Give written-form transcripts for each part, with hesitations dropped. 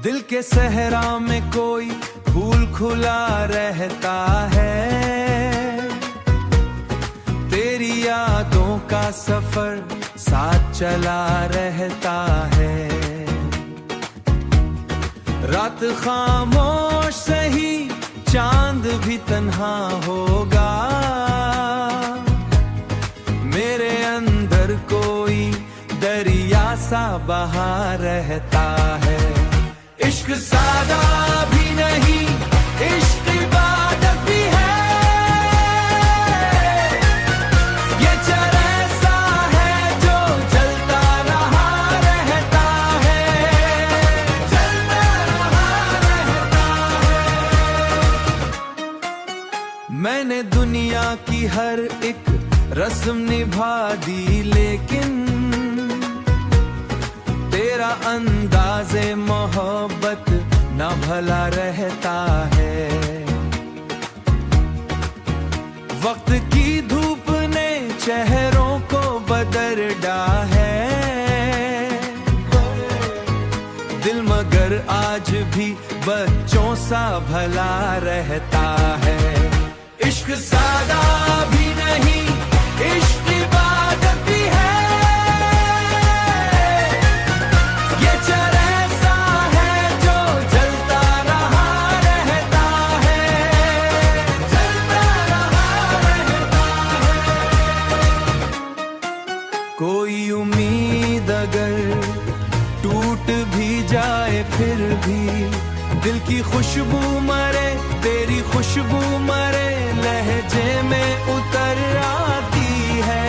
दिल के सहरा में कोई फूल खुला रहता है, तेरी यादों का सफर साथ चला रहता है। रात खामोश सही चांद भी तन्हा होगा, मेरे अंदर कोई दरिया सा बहा रहता है। इश्क सादा भी नहीं, इश्क इबादत भी है, ये चरैसा है जो जलता रहा रहता है, जलता रहा रहता है। मैंने दुनिया की हर एक रस्म निभा दी, लेकिन तेरा अंदाज़े मोहब्बत ना भला रहता है। वक्त की धूप ने चेहरों को बदल डाला है, दिल मगर आज भी बच्चों सा भला रहता है। इश्क सादा भी नहीं, इश्क इबादत भी है, ये चरैसा है जो जलता रहा रहता है, जलता रहा रहता है। कोई उम्मीद अगर टूट भी जाए फिर भी दिल की खुशबू मरे, तेरी खुशबू मरे लहजे में उतर आती है।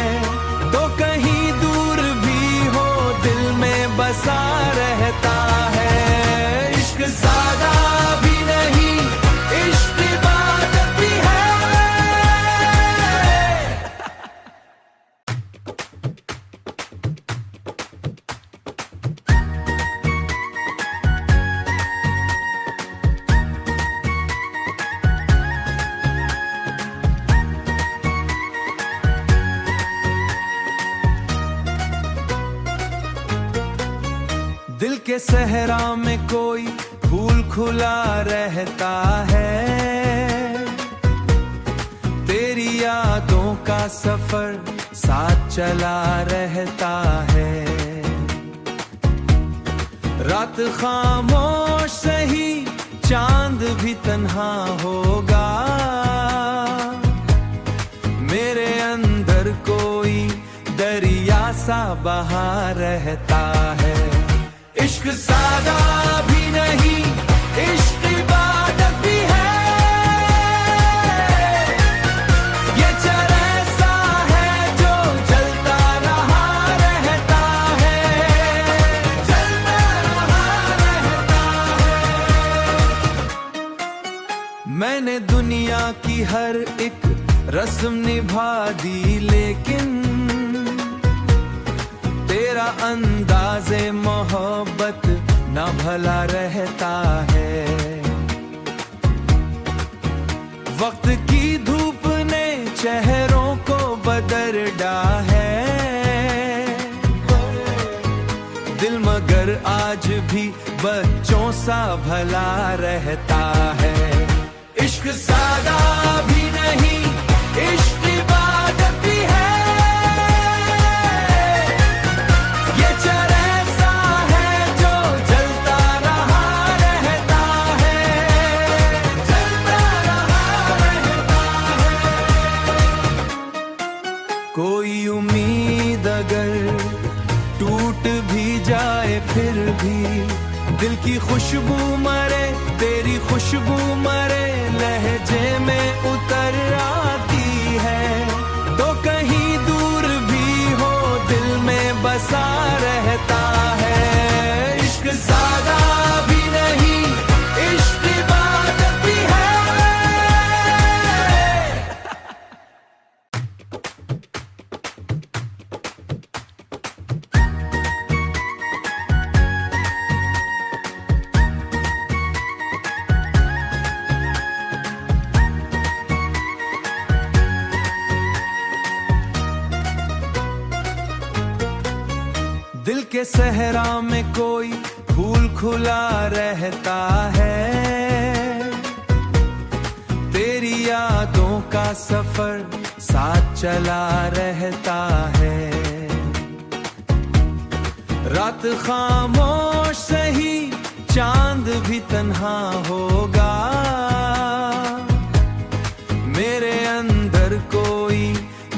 तो कहीं दूर भी हो दिल में बसा रहता है। इश्क सादा भी नहीं, इश्क इबादत भी है। दिल के सहरा में कोई फूल खुला रहता है, तेरी यादों का सफर साथ चला रहता है। रात खामोश सही चांद भी तन्हा होगा, मेरे अंदर कोई दरिया सा बहा रहता है। इश्क सादा भी नहीं, इश्क इबादत भी है, ये चरैसा है जो जलता रहा रहता है, जलता रहा रहता है। मैंने दुनिया की हर एक रस्म निभा दी, लेकिन तेरा अंदाज़े मोहब्बत ना भला रहता है। वक्त की धूप ने चेहरों को बदल डाला है, दिल मगर आज भी बच्चों सा भला रहता है। इश्क सादा भी नहीं, इश्क इबादत भी है, कोई उम्मीद अगर टूट भी जाए फिर भी दिल की खुशबू मरे, तेरी खुशबू मरे लहजे में उतर आती है। तो कहीं दूर भी हो दिल में बसा रहता है। इश्क सादा भी नहीं, इश्क इबादत भी है। दिल के सहरा में कोई फूल खुला रहता है, तेरी यादों का सफर साथ चला रहता है। रात खामोश सही, चांद भी तन्हा होगा, मेरे अंदर कोई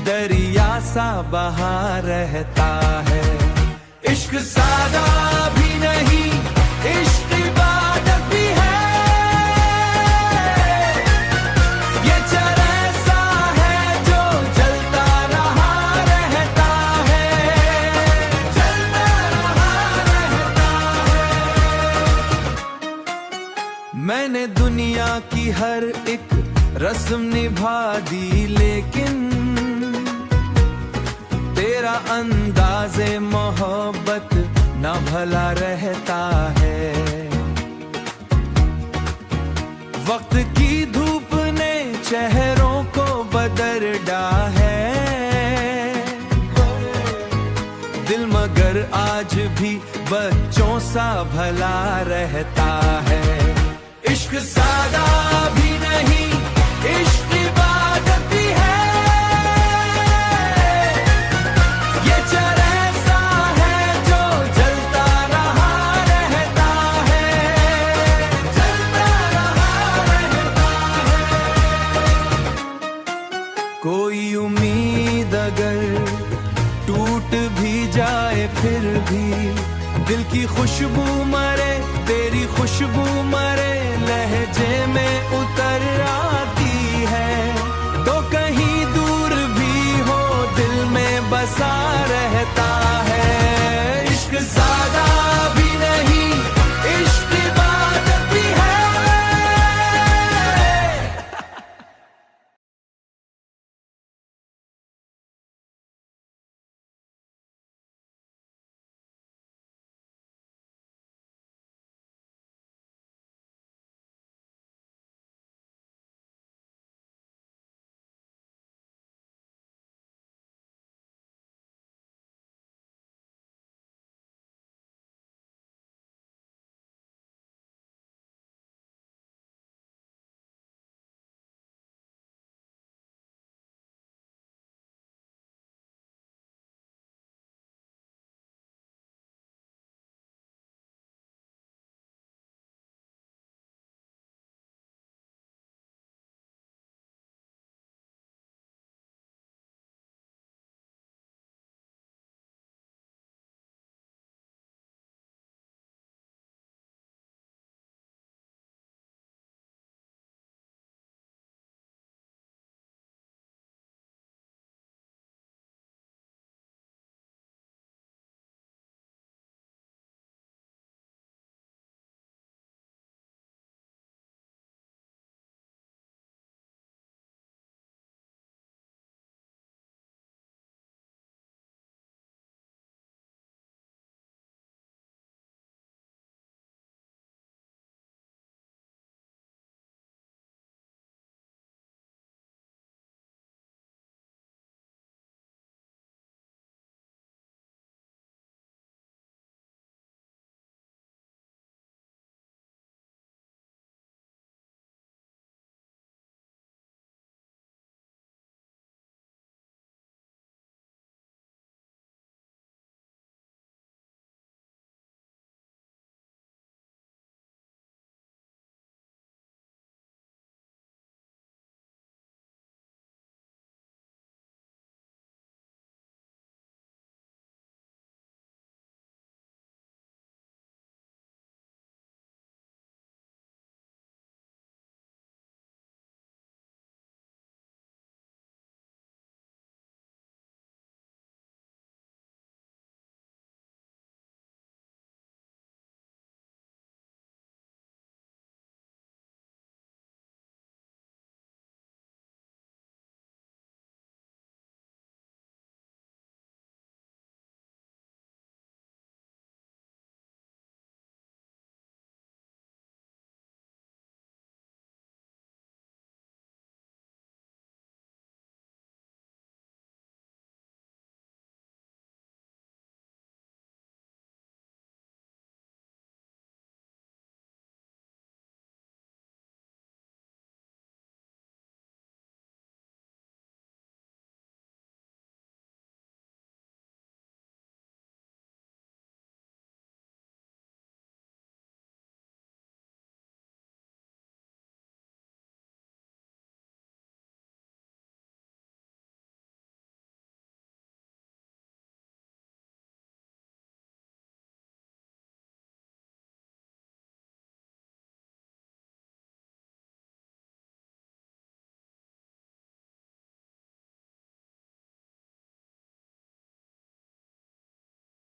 दरिया सा बहा रहता है। इश्क सादा भी नहीं, इश्क इबादत भी है, ये चरैसा है जो जलता रहा रहता है, जलता रहा रहता है। मैंने दुनिया की हर एक रस्म निभा दी, लेकिन तेरा अंदाज़े मोहब्बत ना भला रहता है। वक्त की धूप ने चेहरों को बदल डाला है, दिल मगर आज भी बच्चों सा भला रहता है। इश्क सादा भी नहीं, इश्क इबादत भी है, ये चरैसा है जो जलता रहा रहता है, जलता रहा रहता है। कोई उम्मीद अगर टूट भी जाए फिर भी दिल की खुशबू मरे, तेरी खुशबू मरे, लहजे में उतर आती है तो